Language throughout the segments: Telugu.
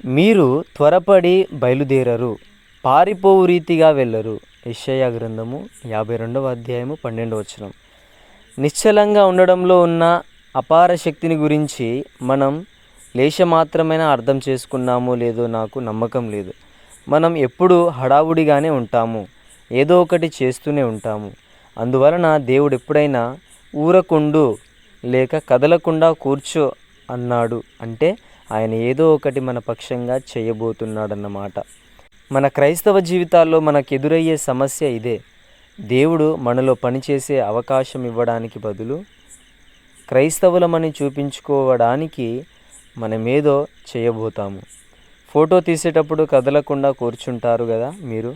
మీరు త్వరపడి బయలుదేరరు, పారిపోవు రీతిగా వెళ్ళరు. యెషయా గ్రంథము 52వ అధ్యాయము 12వ వచనం. నిశ్చలంగా ఉండడంలో ఉన్న అపార శక్తిని గురించి మనం లేశమాత్రమైన అర్థం చేసుకున్నామో లేదో నాకు నమ్మకం లేదు. మనం ఎప్పుడూ హడావుడిగానే ఉంటాము, ఏదో ఒకటి చేస్తూనే ఉంటాము. అందువలన దేవుడు ఎప్పుడైనా ఊరకుండు లేక కదలకుండా కూర్చో అన్నాడు అంటే ఆయన ఏదో ఒకటి మన పక్షంగా చేయబోతున్నాడన్నమాట. మన క్రైస్తవ జీవితాల్లో మనకు ఎదురయ్యే సమస్య ఇదే. దేవుడు మనలో పనిచేసే అవకాశం ఇవ్వడానికి బదులు క్రైస్తవులమని చూపించుకోవడానికి మనమేదో చేయబోతాము. ఫోటో తీసేటప్పుడు కదలకుండా కూర్చుంటారు కదా మీరు.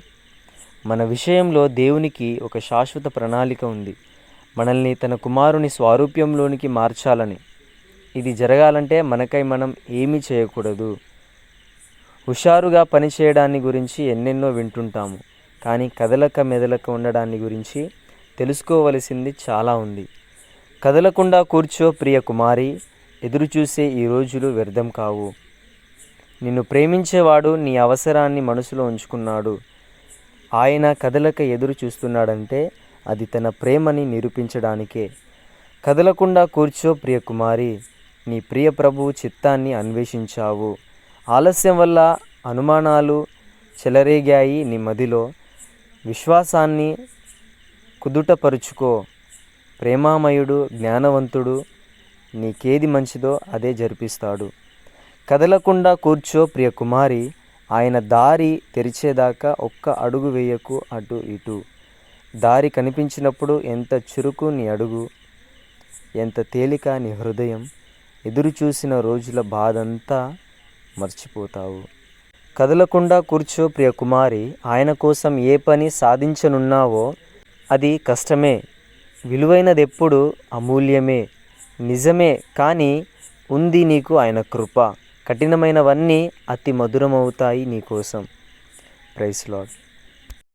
మన విషయంలో దేవునికి ఒక శాశ్వత ప్రణాళిక ఉంది, మనల్ని తన కుమారుని స్వారూప్యంలోనికి మార్చాలని. ఇది జరగాలంటే మనకై మనం ఏమీ చేయకూడదు. హుషారుగా పనిచేయడాన్ని గురించి ఎన్నెన్నో వింటుంటాము, కానీ కదలక మెదలక ఉండడాన్ని గురించి తెలుసుకోవలసింది చాలా ఉంది. కదలకుండా కూర్చో ప్రియ కుమారి, ఎదురుచూసే ఈ రోజులు వ్యర్థం కావు. నిన్ను ప్రేమించేవాడు నీ అవసరాన్ని మనసులో ఉంచుకున్నాడు. ఆయన కదలక ఎదురు చూస్తున్నాడంటే అది తన ప్రేమని నిరూపించడానికే. కదలకుండా కూర్చో ప్రియ కుమారి, నీ ప్రియ ప్రభువు చిత్తాన్ని అన్వేషించావు. ఆలస్యం వల్ల అనుమానాలు చెలరేగాయి నీ మదిలో. విశ్వాసాన్ని కుదుటపరుచుకో. ప్రేమామయుడు, జ్ఞానవంతుడు, నీకేది మంచిదో అదే జరిపిస్తాడు. కదలకుండా కూర్చో ప్రియ కుమారి, ఆయన దారి తెరిచేదాకా ఒక్క అడుగు వేయకు అటు ఇటు. దారి కనిపించినప్పుడు ఎంత చురుకు నీ అడుగు, ఎంత తేలిక నీ హృదయం. ఎదురు చూసిన రోజుల బాధంతా మర్చిపోతావు. కదలకుండా కూర్చో ప్రియ కుమారి, ఆయన కోసం ఏ పని సాధించనున్నావో అది కష్టమే, విలువైనదెప్పుడు అమూల్యమే, నిజమే. కానీ ఉంది నీకు ఆయన కృప. కఠినమైనవన్నీ అతి మధురమవుతాయి నీకోసం. Praise lord.